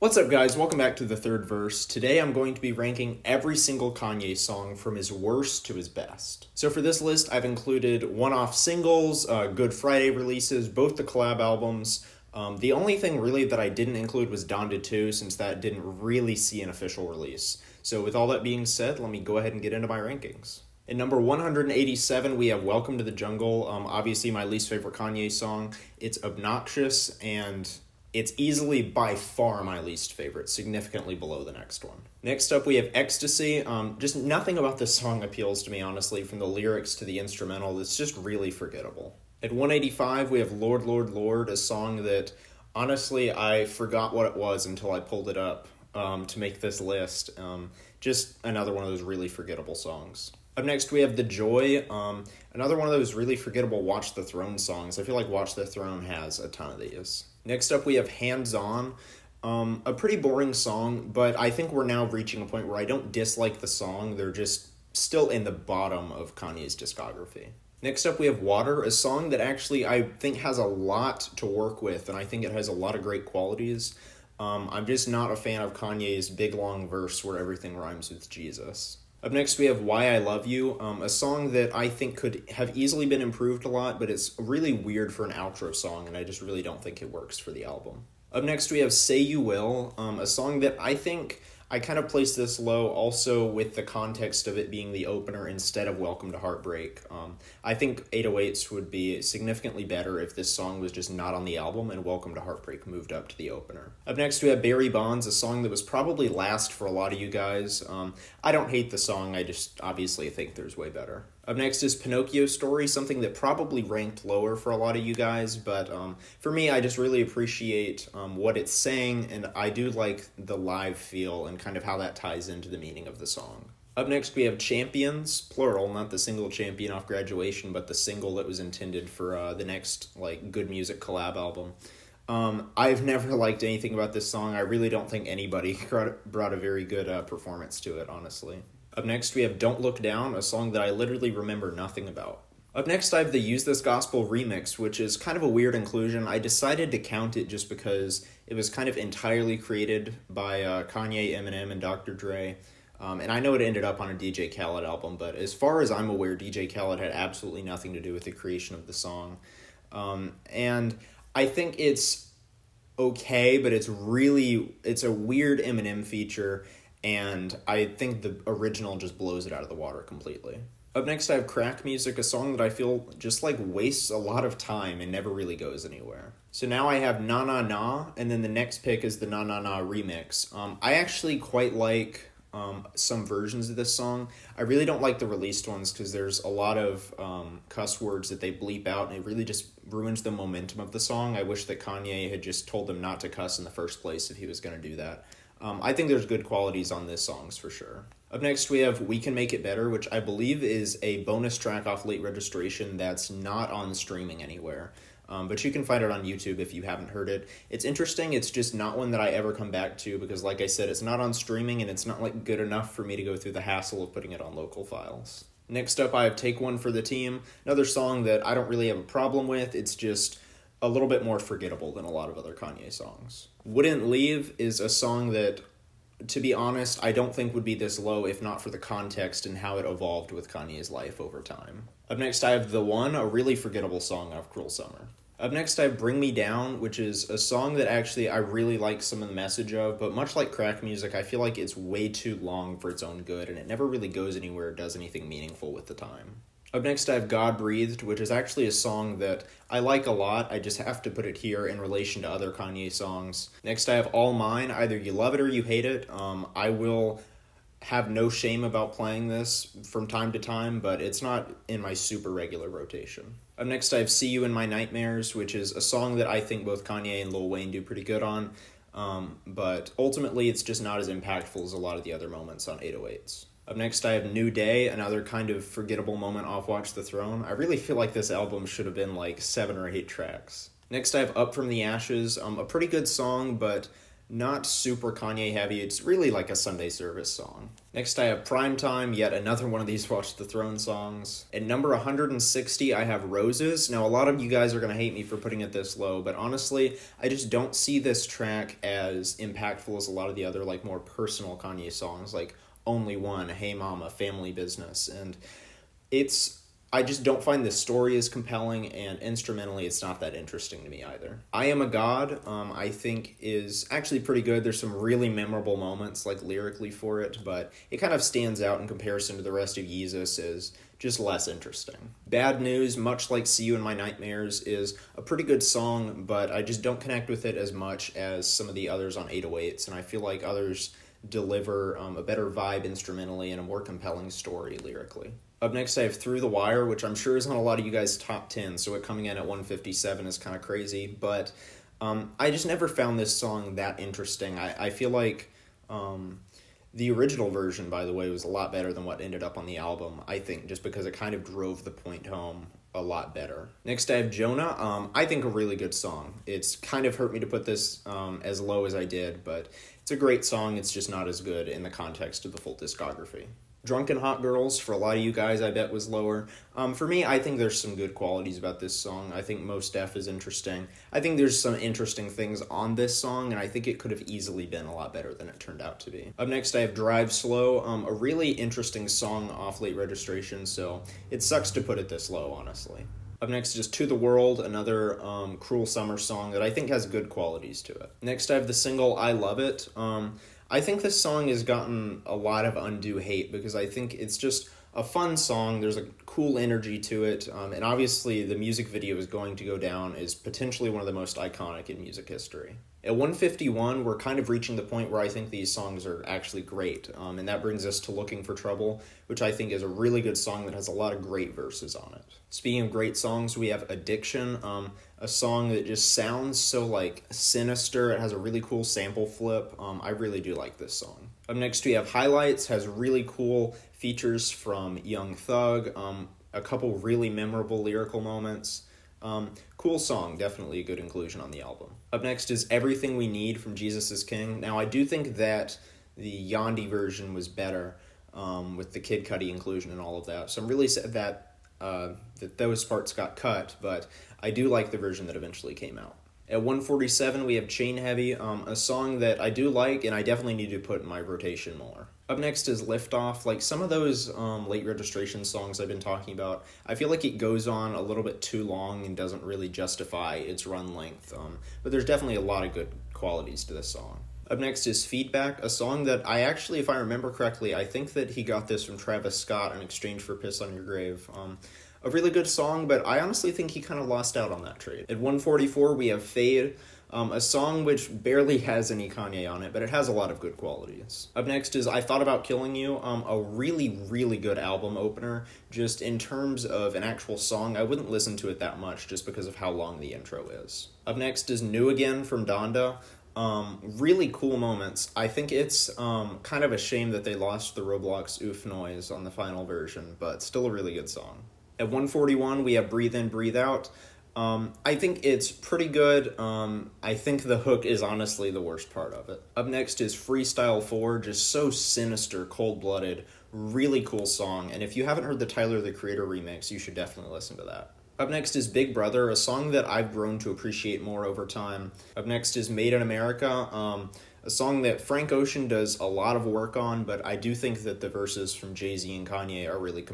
What's up, guys? Welcome back to the third verse. Today I'm going to be ranking every single Kanye song from his worst to his best. So for this list, I've included one-off singles, Good Friday releases, both the collab albums. The only thing really that I didn't include was Donda 2, since that didn't really see an official release. So with all that being said, let me go ahead and get into my rankings. In number 187, we have Welcome to the Jungle, obviously my least favorite Kanye song. It's obnoxious and it's easily by far my least favorite, significantly below the next one. Next up, we have Ecstasy. Just nothing about this song appeals to me, honestly, from the lyrics to the instrumental. It's just really forgettable. At 185, we have Lord, Lord, Lord, a song that, honestly, I forgot what it was until I pulled it up to make this list. Just another one of those really forgettable songs. Up next, we have The Joy, another one of those really forgettable Watch the Throne songs. I feel like Watch the Throne has a ton of these. Next up, we have Hands On, a pretty boring song, but I think we're now reaching a point where I don't dislike the song. They're just still in the bottom of Kanye's discography. Next up, we have Water, a song that actually I think has a lot to work with, and I think it has a lot of great qualities. I'm just not a fan of Kanye's big, long verse where everything rhymes with Jesus. Up next, we have Why I Love You, a song that I think could have easily been improved a lot, but it's really weird for an outro song, and I just really don't think it works for the album. Up next, we have Say You Will, a song that I think I kind of placed this low also with the context of it being the opener instead of Welcome to Heartbreak. I think 808s would be significantly better if this song was just not on the album and Welcome to Heartbreak moved up to the opener. Up next, we have Barry Bonds, a song that was probably last for a lot of you guys. I don't hate the song, I just obviously think there's way better. Up next is Pinocchio Story, something that probably ranked lower for a lot of you guys, but for me, I just really appreciate what it's saying, and I do like the live feel and kind of how that ties into the meaning of the song. Up next, we have Champions, plural, not the single champion off Graduation, but the single that was intended for the next Good Music collab album. I've never liked anything about this song. I really don't think anybody brought a very good performance to it, honestly. Up next, we have Don't Look Down, a song that I literally remember nothing about. Up next, I have the Use This Gospel remix, which is kind of a weird inclusion. I decided to count it just because it was kind of entirely created by Kanye, Eminem, and Dr. Dre. And I know it ended up on a DJ Khaled album, but as far as I'm aware, DJ Khaled had absolutely nothing to do with the creation of the song. And I think it's okay, but it's a weird Eminem feature, and I think the original just blows it out of the water completely. Up next, I have Crack Music, a song that I feel just wastes a lot of time and never really goes anywhere. So now I have Na Na Na, and then the next pick is the Na Na Na remix. I actually quite like some versions of this song. I really don't like the released ones because there's a lot of cuss words that they bleep out, and it really just ruins the momentum of the song. I wish that Kanye had just told them not to cuss in the first place if he was going to do that. I think there's good qualities on this songs for sure. Up next, we have We Can Make It Better, which I believe is a bonus track off Late Registration that's not on streaming anywhere. But you can find it on YouTube if you haven't heard it. It's interesting. It's just not one that I ever come back to because, like I said, it's not on streaming and it's not good enough for me to go through the hassle of putting it on local files. Next up, I have Take One for the Team, another song that I don't really have a problem with. It's just a little bit more forgettable than a lot of other Kanye songs. Wouldn't Leave is a song that, to be honest, I don't think would be this low if not for the context and how it evolved with Kanye's life over time. Up next, I have The One, a really forgettable song off Cruel Summer. Up next, I have Bring Me Down, which is a song that actually I really like some of the message of, but much like Crack Music, I feel like it's way too long for its own good, and it never really goes anywhere or does anything meaningful with the time. Up next, I have God Breathed, which is actually a song that I like a lot. I just have to put it here in relation to other Kanye songs. Next, I have All Mine. Either you love it or you hate it. I will have no shame about playing this from time to time, but it's not in my super regular rotation. Up next, I have See You in My Nightmares, which is a song that I think both Kanye and Lil Wayne do pretty good on, but ultimately it's just not as impactful as a lot of the other moments on 808s. Up next, I have New Day, another kind of forgettable moment off Watch the Throne. I really feel like this album should have been 7 or 8 tracks. Next, I have Up From the Ashes, a pretty good song, but not super Kanye heavy. It's really like a Sunday service song. Next, I have Primetime, yet another one of these Watch the Throne songs. At number 160, I have Roses. Now, a lot of you guys are going to hate me for putting it this low, but honestly, I just don't see this track as impactful as a lot of the other, like, more personal Kanye songs, like Only One, Hey Mama, Family Business, and I just don't find the story as compelling, and instrumentally it's not that interesting to me either. I Am a God, I think is actually pretty good. There's some really memorable moments, like lyrically for it, but it kind of stands out in comparison to the rest of Yeezus as just less interesting. Bad News, much like See You in My Nightmares, is a pretty good song, but I just don't connect with it as much as some of the others on 808s, and I feel like others deliver a better vibe instrumentally and a more compelling story lyrically. Up next, I have Through the Wire, which I'm sure is on a lot of you guys' top 10, so it coming in at 157 is kind of crazy, but I just never found this song that interesting. I feel like the original version, by the way, was a lot better than what ended up on the album, I think, just because it kind of drove the point home a lot better. Next, I have Jonah. I think a really good song. It's kind of hurt me to put this as low as I did, but it's a great song. It's just not as good in the context of the full discography. Drunken Hot Girls, for a lot of you guys, I bet was lower. For me, I think there's some good qualities about this song. I think Mos Def is interesting. I think there's some interesting things on this song, and I think it could have easily been a lot better than it turned out to be. Up next, I have Drive Slow, a really interesting song off Late Registration, so it sucks to put it this low, honestly. Up next is To the World, another Cruel Summer song that I think has good qualities to it. Next, I have the single I Love It. I think this song has gotten a lot of undue hate because I think it's just a fun song. There's a cool energy to it, and obviously the music video is going to go down as potentially one of the most iconic in music history. At 151, we're kind of reaching the point where I think these songs are actually great, and that brings us to Looking for Trouble, which I think is a really good song that has a lot of great verses on it. Speaking of great songs, we have Addiction, a song that just sounds so, like, sinister. It has a really cool sample flip. I really do like this song. Up next, we have Highlights, has really cool features from Young Thug, a couple really memorable lyrical moments. Cool song, definitely a good inclusion on the album. Up next is Everything We Need from Jesus is King. Now, I do think that the Yandhi version was better with the Kid Cudi inclusion and all of that. So I'm really sad that those parts got cut, but I do like the version that eventually came out. At 147, we have Chain Heavy, a song that I do like and I definitely need to put in my rotation more. Up next is Liftoff. Like some of those Late Registration songs I've been talking about, I feel like it goes on a little bit too long and doesn't really justify its run length, but there's definitely a lot of good qualities to this song. Up next is Feedback, a song that I actually, if I remember correctly, I think that he got this from Travis Scott in exchange for Piss on Your Grave. A really good song, but I honestly think he kind of lost out on that trade. At 144, we have Fade, a song which barely has any Kanye on it, but it has a lot of good qualities. Up next is I Thought About Killing You, a really, really good album opener. Just in terms of an actual song, I wouldn't listen to it that much just because of how long the intro is. Up next is New Again from Donda. Really cool moments. I think it's kind of a shame that they lost the Roblox oof noise on the final version, but still a really good song. At 141, we have Breathe In, Breathe Out. I think it's pretty good. I think the hook is honestly the worst part of it. Up next is Freestyle 4, just so sinister, cold-blooded, really cool song. And if you haven't heard the Tyler, the Creator remix, you should definitely listen to that. Up next is Big Brother, a song that I've grown to appreciate more over time. Up next is Made in America, a song that Frank Ocean does a lot of work on, but I do think that the verses from Jay-Z and Kanye are really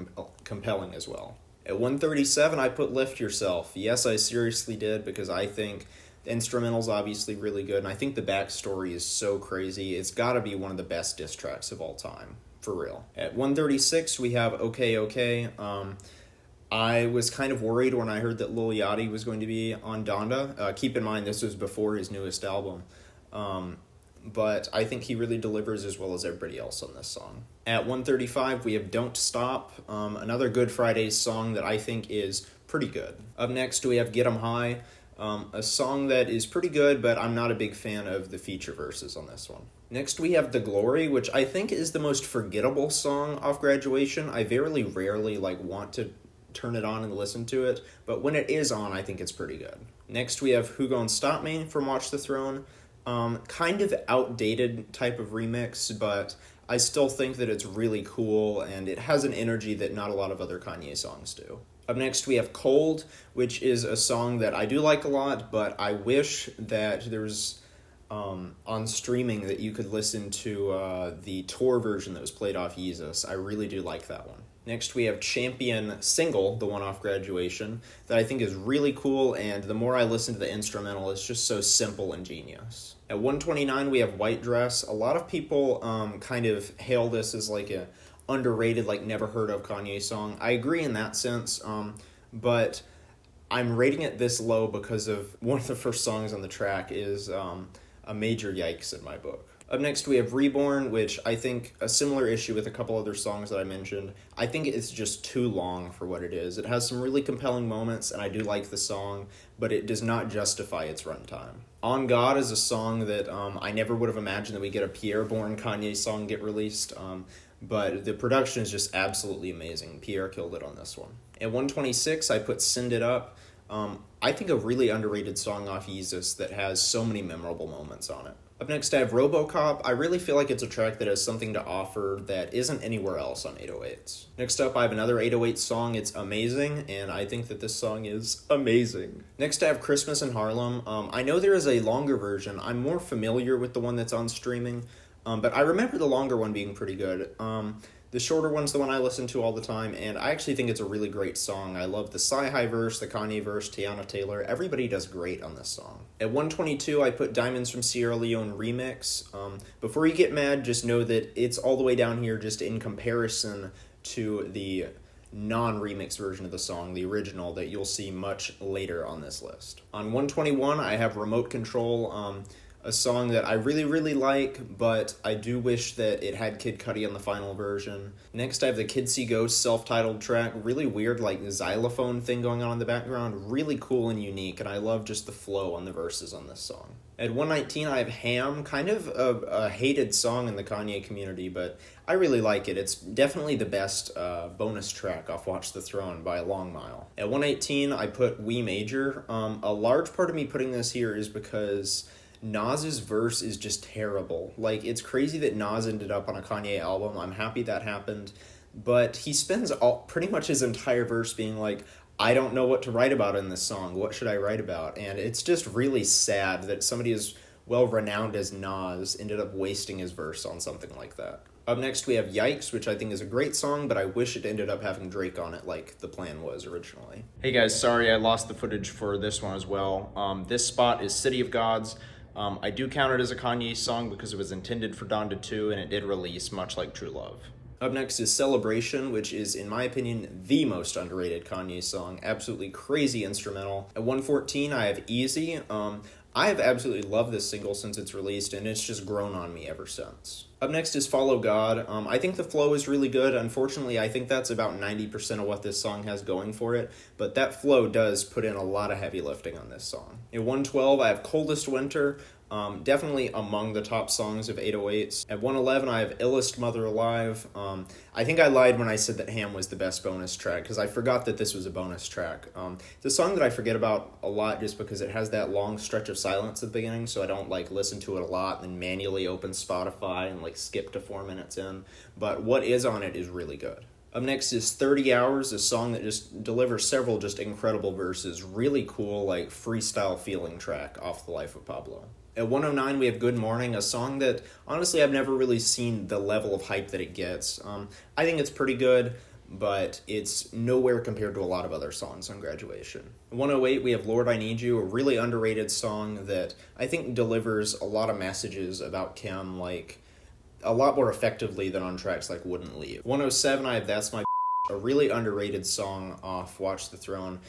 compelling as well. At 137, I put Lift Yourself. Yes, I seriously did, because I think the instrumental's obviously really good, and I think the backstory is so crazy. It's gotta be one of the best diss tracks of all time, for real. At 136, we have Okay Okay. I was kind of worried when I heard that Lil Yachty was going to be on Donda. Keep in mind, this was before his newest album. But I think he really delivers as well as everybody else on this song. At 135, we have Don't Stop, another Good Friday song that I think is pretty good. Up next, we have Get 'Em High, a song that is pretty good, but I'm not a big fan of the feature verses on this one. Next, we have The Glory, which I think is the most forgettable song off Graduation. I very rarely want to turn it on and listen to it, but when it is on, I think it's pretty good. Next, we have Who Gon' Stop Me from Watch the Throne. Kind of outdated type of remix, but I still think that it's really cool and it has an energy that not a lot of other Kanye songs do. Up next, we have Cold, which is a song that I do like a lot, but I wish that there's on streaming that you could listen to the tour version that was played off Yeezus. I really do like that one. Next, we have Champion Single, the one off Graduation, that I think is really cool, and the more I listen to the instrumental, it's just so simple and genius. At 129, we have White Dress. A lot of people kind of hail this as like a underrated, like never heard of Kanye song. I agree in that sense, but I'm rating it this low because of one of the first songs on the track is a major yikes in my book. Up next, we have Reborn, which I think a similar issue with a couple other songs that I mentioned. I think it's just too long for what it is. It has some really compelling moments, and I do like the song, but it does not justify its runtime. On God is a song that I never would have imagined that we get a Pierre-born Kanye song get released, but the production is just absolutely amazing. Pierre killed it on this one. At 126, I put Send It Up. I think a really underrated song off Yeezus that has so many memorable moments on it. Up next, I have RoboCop. I really feel like it's a track that has something to offer that isn't anywhere else on 808s. Next up, I have another 808 song. It's amazing, and I think that this song is amazing. Next, I have Christmas in Harlem. I know there is a longer version. I'm more familiar with the one that's on streaming, but I remember the longer one being pretty good. The shorter one's the one I listen to all the time, and I actually think it's a really great song. I love the Sci-Hi verse, the Kanye verse, Tiana Taylor. Everybody does great on this song. At 122, I put Diamonds from Sierra Leone remix. Before you get mad, just know that it's all the way down here just in comparison to the non-remix version of the song, the original, that you'll see much later on this list. On 121, I have Remote Control, a song that I really, really like, but I do wish that it had Kid Cudi on the final version. Next, I have the Kids See Ghosts self-titled track. Really weird, like, xylophone thing going on in the background. Really cool and unique, and I love just the flow on the verses on this song. At 119, I have Ham, kind of a hated song in the Kanye community, but I really like it. It's definitely the best bonus track off Watch the Throne by a long mile. At 118, I put We Major. A large part of me putting this here is because Nas's verse is just terrible. Like, it's crazy that Nas ended up on a Kanye album. I'm happy that happened. But he spends pretty much his entire verse being like, I don't know what to write about in this song. What should I write about? And it's just really sad that somebody as well-renowned as Nas ended up wasting his verse on something like that. Up next, we have Yikes, which I think is a great song, but I wish it ended up having Drake on it like the plan was originally. Hey guys, sorry I lost the footage for this one as well. This spot is City of Gods. I do count it as a Kanye song because it was intended for Donda 2 and it did release, much like True Love. Up next is Celebration, which is, in my opinion, the most underrated Kanye song. Absolutely crazy instrumental. At 114, I have Easy. I have absolutely loved this single since it's released, and it's just grown on me ever since. Up next is Follow God. I think the flow is really good. Unfortunately, I think that's about 90% of what this song has going for it, but that flow does put in a lot of heavy lifting on this song. At 112, I have Coldest Winter. Definitely among the top songs of 808s. At 111, I have Illest Mother Alive. I think I lied when I said that Ham was the best bonus track, because I forgot that this was a bonus track. It's a song that I forget about a lot just because it has that long stretch of silence at the beginning, so I don't listen to it a lot and then manually open Spotify and skip to 4 minutes in. But what is on it is really good. Up next is 30 Hours, a song that just delivers several just incredible verses. Really cool, freestyle feeling track off The Life of Pablo. At 109, we have Good Morning, a song that, honestly, I've never really seen the level of hype that it gets. I think it's pretty good, but it's nowhere compared to a lot of other songs on Graduation. At 108, we have Lord I Need You, a really underrated song that I think delivers a lot of messages about Kim, a lot more effectively than on tracks like Wouldn't Leave. 107, I have That's My a really underrated song off Watch the Throne.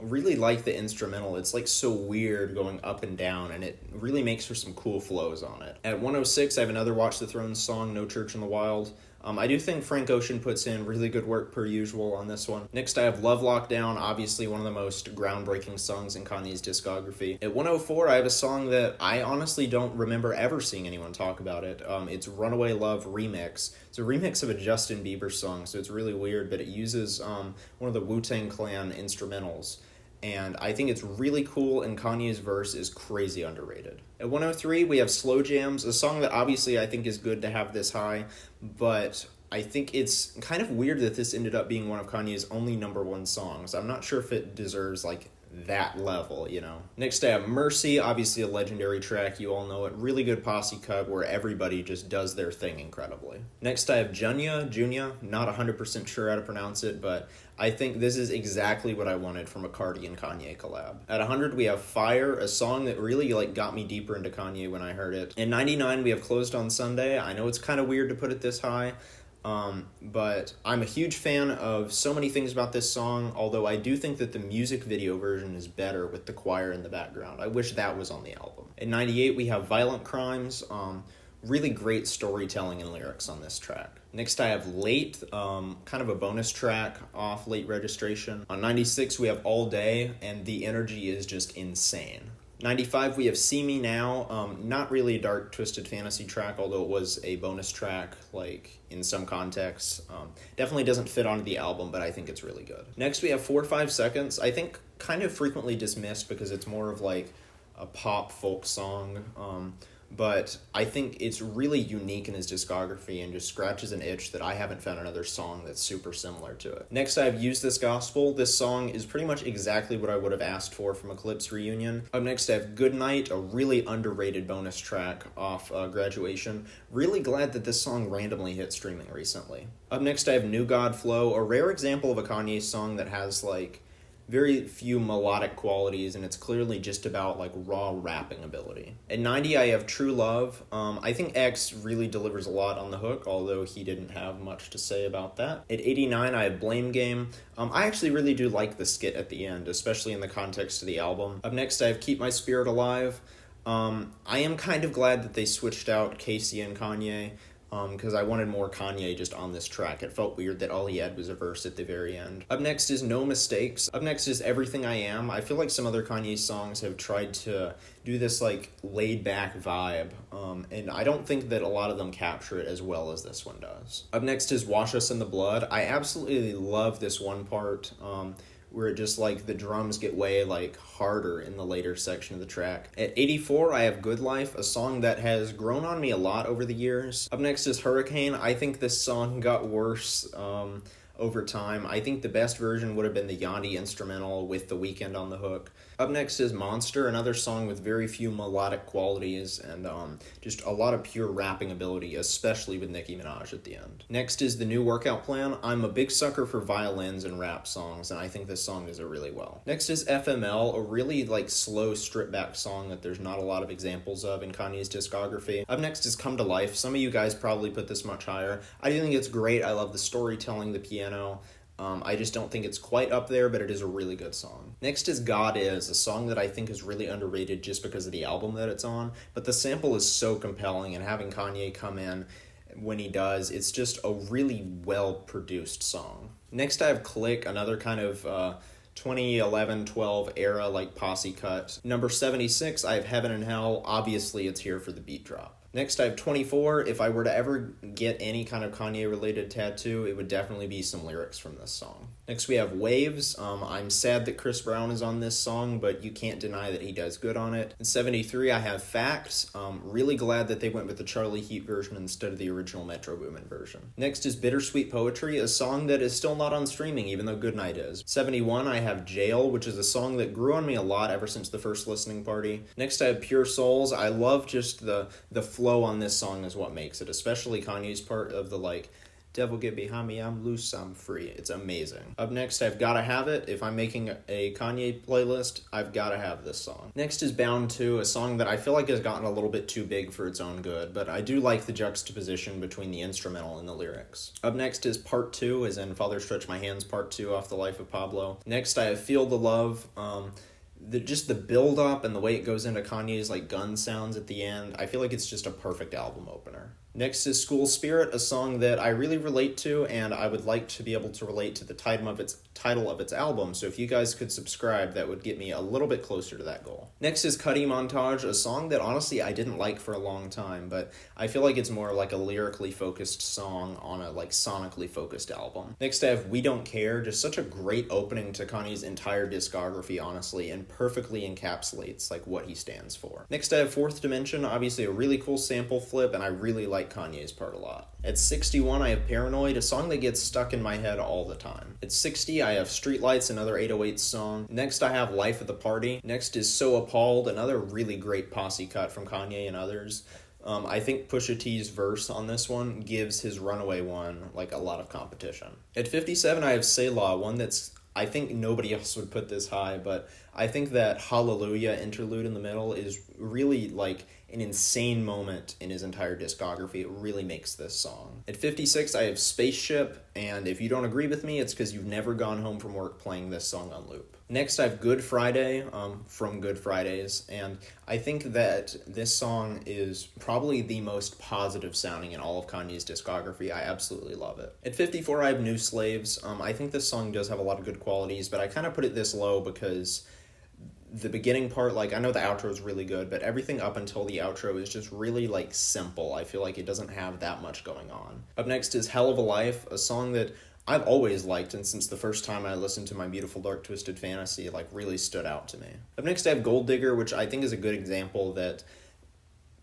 Really like the instrumental. It's so weird going up and down, and it really makes for some cool flows on it. At 106, I have another Watch the Throne song, No Church in the Wild. I do think Frank Ocean puts in really good work per usual on this one. Next, I have Love Lockdown, obviously one of the most groundbreaking songs in Kanye's discography. At 104, I have a song that I honestly don't remember ever seeing anyone talk about it. It's Runaway Love Remix. It's a remix of a Justin Bieber song, so it's really weird, but it uses one of the Wu-Tang Clan instrumentals. and I think it's really cool, and Kanye's verse is crazy underrated. At 103, we have Slow Jams, a song that obviously I think is good to have this high, but I think it's kind of weird that this ended up being one of Kanye's only number one songs. I'm not sure if it deserves, like, that level, you know. Next I have Mercy, obviously a legendary track, you all know it. Really good posse cut where everybody just does their thing incredibly. Next I have Junya, not 100% sure how to pronounce it, but I think this is exactly what I wanted from a Cardi and Kanye collab. At 100 we have Fire, a song that really got me deeper into Kanye when I heard it. In 99 we have Closed on Sunday. I know it's kind of weird to put it this high, but I'm a huge fan of so many things about this song, although I do think that the music video version is better with the choir in the background. I wish that was on the album. In 98, we have Violent Crimes, really great storytelling and lyrics on this track. Next, I have Late, kind of a bonus track off Late Registration. On 96, we have All Day, and the energy is just insane. 95, we have See Me Now, not really a dark, twisted fantasy track, although it was a bonus track, in some contexts. Definitely doesn't fit onto the album, but I think it's really good. Next, we have 4 or 5 Seconds, I think kind of frequently dismissed because it's more of, a pop folk song, but I think it's really unique in his discography and just scratches an itch that I haven't found another song that's super similar to it. Next, I have Use This Gospel. This song is pretty much exactly what I would have asked for from Eclipse Reunion. Up next, I have Good Night, a really underrated bonus track off Graduation. Really glad that this song randomly hit streaming recently. Up next, I have New God Flow, a rare example of a Kanye song that has, very few melodic qualities, and it's clearly just about raw rapping ability. At 90, I have True Love. I think X really delivers a lot on the hook, although he didn't have much to say about that. At 89, I have Blame Game. I actually really do like the skit at the end, especially in the context of the album. Up next, I have Keep My Spirit Alive. I am kind of glad that they switched out Casey and Kanye, because I wanted more Kanye just on this track. It felt weird that all he had was a verse at the very end. Up next is No Mistakes. Up next is Everything I Am. I feel like some other Kanye songs have tried to do this laid-back vibe, and I don't think that a lot of them capture it as well as this one does. Up next is Wash Us in the Blood. I absolutely love this one part, where it just the drums get way harder in the later section of the track. At 84, I have Good Life, a song that has grown on me a lot over the years. Up next is Hurricane. I think this song got worse over time. I think the best version would have been the Yandi instrumental with The Weeknd on the hook. Up next is Monster, another song with very few melodic qualities and just a lot of pure rapping ability, especially with Nicki Minaj at the end. Next is The New Workout Plan. I'm a big sucker for violins and rap songs, and I think this song does it really well. Next is FML, a really slow stripped back song that there's not a lot of examples of in Kanye's discography. Up next is Come to Life. Some of you guys probably put this much higher. I do think it's great. I love the storytelling, the piano. I just don't think it's quite up there, but it is a really good song. Next is God Is, a song that I think is really underrated just because of the album that it's on, but the sample is so compelling, and having Kanye come in when he does, it's just a really well-produced song. Next I have Click, another kind of 2011-12 era posse cut. Number 76, I have Heaven and Hell. Obviously it's here for the beat drop. Next, I have 24. If I were to ever get any kind of Kanye-related tattoo, it would definitely be some lyrics from this song. Next, we have Waves. I'm sad that Chris Brown is on this song, but you can't deny that he does good on it. In 73, I have Facts. Really glad that they went with the Charlie Heat version instead of the original Metro Boomin version. Next is Bittersweet Poetry, a song that is still not on streaming, even though Goodnight is. 71, I have Jail, which is a song that grew on me a lot ever since the first listening party. Next, I have Pure Souls. I love just the flow on this song is what makes it, especially Kanye's part of the devil get behind me, I'm loose, I'm free. It's amazing. Up next, I've Gotta Have It. If I'm making a Kanye playlist, I've gotta have this song. Next is Bound 2, a song that I feel like has gotten a little bit too big for its own good, but I do like the juxtaposition between the instrumental and the lyrics. Up next is Part 2, as in Father Stretch My Hands Part 2 off The Life of Pablo. Next, I have Feel the Love. Just the build-up and the way it goes into Kanye's gun sounds at the end, I feel like it's just a perfect album opener. Next is School Spirit, a song that I really relate to, and I would like to be able to relate to the title of its album, so if you guys could subscribe, that would get me a little bit closer to that goal. Next is Cuddy Montage, a song that honestly I didn't like for a long time, but I feel like it's more like a lyrically focused song on a like sonically focused album. Next I have We Don't Care, just such a great opening to Kanye's entire discography, honestly, and perfectly encapsulates like what he stands for. Next I have Fourth Dimension, obviously a really cool sample flip, and I really like Kanye's part a lot. At 61, I have Paranoid, a song that gets stuck in my head all the time. At 60, I have Streetlights, another 808 song. Next, I have Life at the Party. Next is So Appalled, another really great posse cut from Kanye and others. I think Pusha T's verse on this one gives his Runaway one like a lot of competition. At 57, I have Selah, one that's I think nobody else would put this high, but I think that Hallelujah interlude in the middle is really like an insane moment in his entire discography. It really makes this song. At 56, I have Spaceship, and if you don't agree with me, it's because you've never gone home from work playing this song on loop. Next, I have Good Friday from Good Fridays, and I think that this song is probably the most positive sounding in all of Kanye's discography. I absolutely love it. At 54, I have New Slaves. I think this song does have a lot of good qualities, but I kind of put it this low because the beginning part, like, I know the outro is really good, but everything up until the outro is just really, like, simple. I feel like it doesn't have that much going on. Up next is Hell of a Life, a song that I've always liked, and since the first time I listened to My Beautiful Dark Twisted Fantasy, it, like, really stood out to me. Up next I have Gold Digger, which I think is a good example that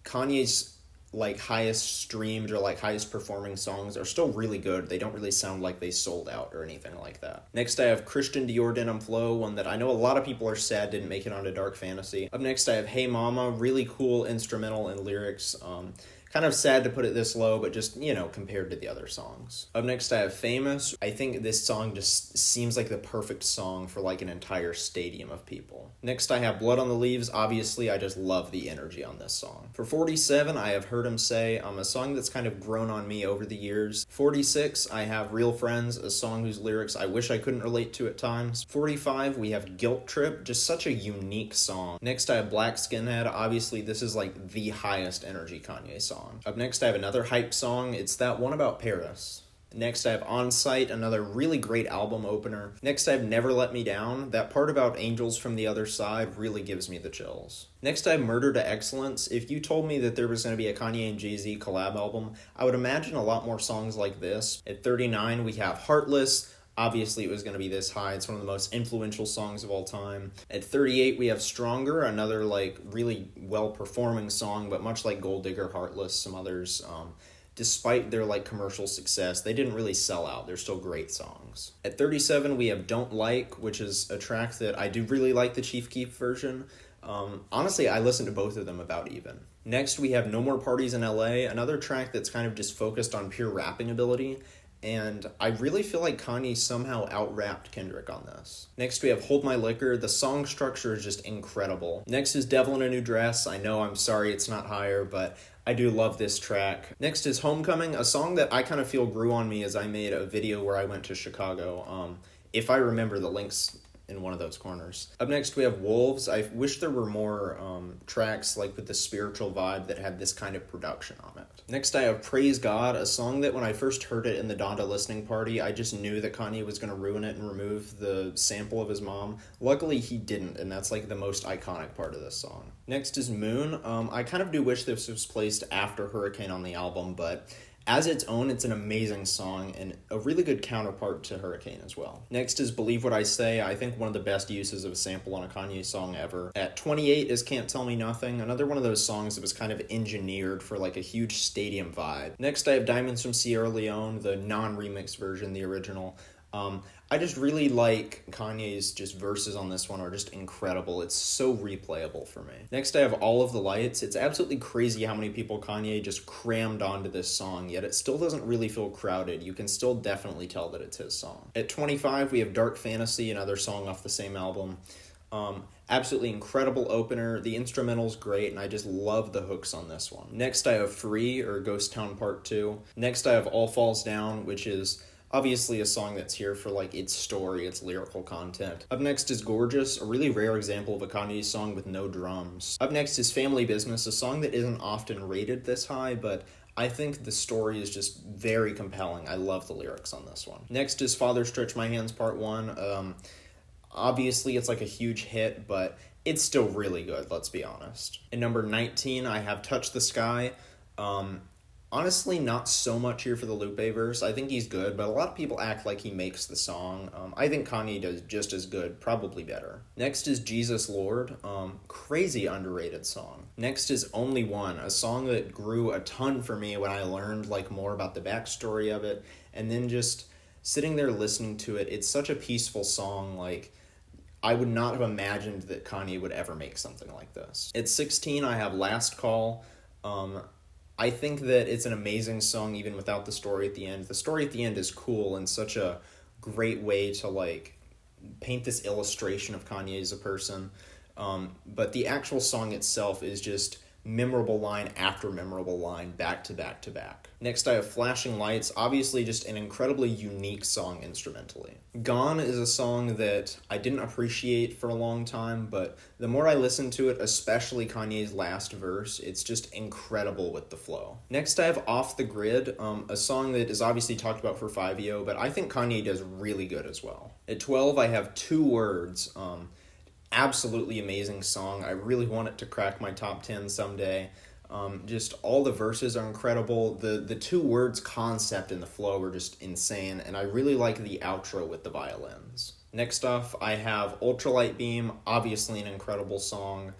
Kanye's like highest streamed or like highest performing songs are still really good. They don't really sound like they sold out or anything like that. Next I have Christian Dior Denim Flow, one that I know a lot of people are sad didn't make it onto Dark Fantasy. Up next I have Hey Mama, really cool instrumental and lyrics. Kind of sad to put it this low, but just, you know, compared to the other songs. Up next I have Famous. I think this song just seems like the perfect song for like an entire stadium of people. Next I have Blood on the Leaves. Obviously, I just love the energy on this song. For 47, I have Heard 'Em Say, a song that's kind of grown on me over the years. 46, I have Real Friends, a song whose lyrics I wish I couldn't relate to at times. 45, we have Guilt Trip, just such a unique song. Next I have Black Skinhead. Obviously, this is like the highest energy Kanye song. Up next I have another hype song. It's that one about Paris. Next I have On Sight, another really great album opener. Next I have Never Let Me Down. That part about angels from the other side really gives me the chills. Next I have Murder to Excellence. If you told me that there was going to be a Kanye and Jay-Z collab album, I would imagine a lot more songs like this. At 39 we have Heartless. Obviously, it was going to be this high. It's one of the most influential songs of all time. At 38, we have Stronger, another like really well-performing song, but much like Gold Digger, Heartless, some others, despite their like commercial success, they didn't really sell out. They're still great songs. At 37, we have Don't Like, which is a track that I do really like the Chief Keef version. Honestly, I listen to both of them about even. Next, we have No More Parties in LA, another track that's kind of just focused on pure rapping ability. And I really feel like Kanye somehow out-rapped Kendrick on this. Next we have Hold My Liquor. The song structure is just incredible. Next is Devil in a New Dress. I know, I'm sorry it's not higher, but I do love this track. Next is Homecoming, a song that I kind of feel grew on me as I made a video where I went to Chicago. If I remember the links in one of those corners. Up next we have Wolves. I wish there were more tracks like with the spiritual vibe that had this kind of production on it. Next I have Praise God, a song that when I first heard it in the Donda listening party, I just knew that Kanye was going to ruin it and remove the sample of his mom. Luckily he didn't, and that's like the most iconic part of this song. Next is Moon. I kind of do wish this was placed after Hurricane on the album, but as its own, it's an amazing song and a really good counterpart to Hurricane as well. Next is Believe What I Say. I think one of the best uses of a sample on a Kanye song ever. At 28 is Can't Tell Me Nothing, another one of those songs that was kind of engineered for like a huge stadium vibe. Next I have Diamonds from Sierra Leone, the non-remix version, the original. I just really like Kanye's just verses on this one are just incredible. It's so replayable for me. Next I have All of the Lights. It's absolutely crazy how many people Kanye just crammed onto this song, yet it still doesn't really feel crowded. You can still definitely tell that it's his song. At 25 we have Dark Fantasy, another song off the same album. Absolutely incredible opener. The instrumental's great, and I just love the hooks on this one. Next I have Free, or Ghost Town Part 2. Next I have All Falls Down, which is obviously a song that's here for like its story, its lyrical content. Up next is Gorgeous, a really rare example of a Kanye song with no drums. Up next is Family Business, a song that isn't often rated this high, but I think the story is just very compelling. I love the lyrics on this one. Next is Father Stretch My Hands Part 1. Obviously, it's like a huge hit, but it's still really good, let's be honest. In number 19, I have Touch the Sky. Honestly, not so much here for the Lupe verse. I think he's good, but a lot of people act like he makes the song. I think Kanye does just as good, probably better. Next is Jesus Lord. Crazy underrated song. Next is Only One, a song that grew a ton for me when I learned like more about the backstory of it, and then just sitting there listening to it. It's such a peaceful song, like I would not have imagined that Kanye would ever make something like this. At 16, I have Last Call. I think that it's an amazing song even without the story at the end. The story at the end is cool and such a great way to like paint this illustration of Kanye as a person. But the actual song itself is just memorable line after memorable line, back to back to back. Next, I have Flashing Lights, obviously just an incredibly unique song instrumentally. Gone is a song that I didn't appreciate for a long time, but the more I listen to it, especially Kanye's last verse, it's just incredible with the flow. Next, I have Off the Grid, a song that is obviously talked about for 5EO, but I think Kanye does really good as well. At 12, I have Two Words, absolutely amazing song. I really want it to crack my top 10 someday. Just all the verses are incredible. The two words concept and the flow are just insane, and I really like the outro with the violins. Next off, I have Ultralight Beam, obviously an incredible song.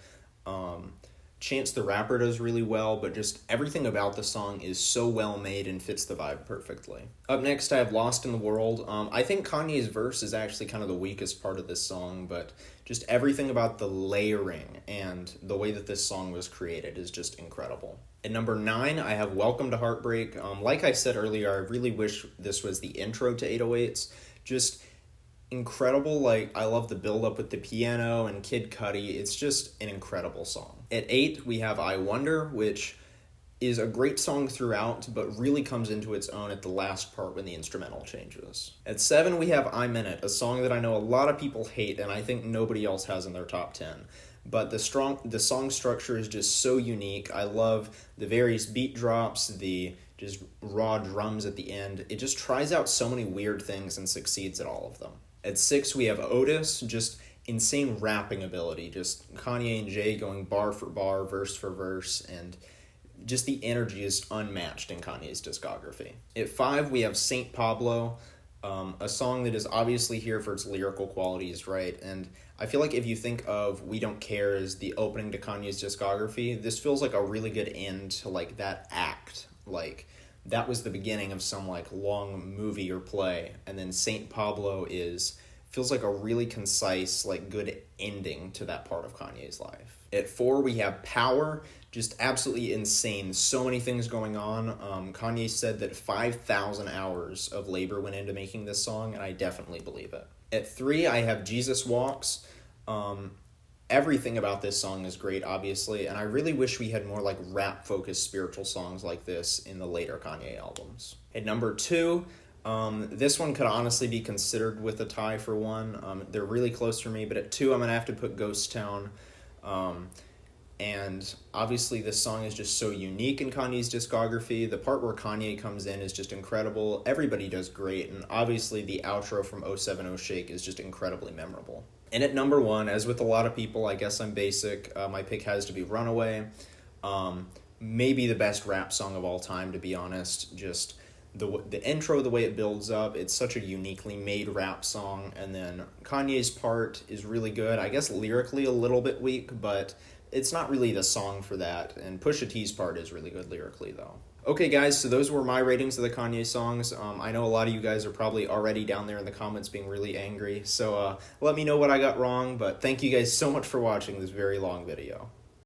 Chance the Rapper does really well, but just everything about the song is so well made and fits the vibe perfectly. Up next, I have Lost in the World. I think Kanye's verse is actually kind of the weakest part of this song, but just everything about the layering and the way that this song was created is just incredible. At number 9, I have Welcome to Heartbreak. Like I said earlier, I really wish this was the intro to 808s. Just incredible. Like, I love the build up with the piano and Kid Cudi. It's just an incredible song. At 8, we have I Wonder, which is a great song throughout, but really comes into its own at the last part when the instrumental changes. At 7, we have I'm In It, a song that I know a lot of people hate, and I think nobody else has in their top 10. But the song structure is just so unique. I love the various beat drops, the just raw drums at the end. It just tries out so many weird things and succeeds at all of them. At 6, we have Otis, just insane rapping ability, just Kanye and Jay going bar for bar, verse for verse, and just the energy is unmatched in Kanye's discography. At 5, we have Saint Pablo, a song that is obviously here for its lyrical qualities, right? And I feel like if you think of We Don't Care as the opening to Kanye's discography, this feels like a really good end to like that act. Like, that was the beginning of some like long movie or play, and then Saint Pablo feels like a really concise, like good ending to that part of Kanye's life. At 4, we have Power, just absolutely insane. So many things going on. Kanye said that 5,000 hours of labor went into making this song, and I definitely believe it. At 3, I have Jesus Walks. Everything about this song is great, obviously, and I really wish we had more like rap-focused spiritual songs like this in the later Kanye albums. At number 2, this one could honestly be considered with a tie for 1. They're really close for me, but at 2, I'm going to have to put Ghost Town. And obviously this song is just so unique in Kanye's discography. The part where Kanye comes in is just incredible. Everybody does great, and obviously the outro from 070 Shake is just incredibly memorable. And at number 1, as with a lot of people, I guess I'm basic, my pick has to be Runaway. Maybe the best rap song of all time, to be honest. Just the intro, the way it builds up, it's such a uniquely made rap song, and then Kanye's part is really good. I guess lyrically a little bit weak, but it's not really the song for that, and Pusha T's part is really good lyrically, though. Okay, guys, so those were my ratings of the Kanye songs. I know a lot of you guys are probably already down there in the comments being really angry, so let me know what I got wrong, but thank you guys so much for watching this very long video.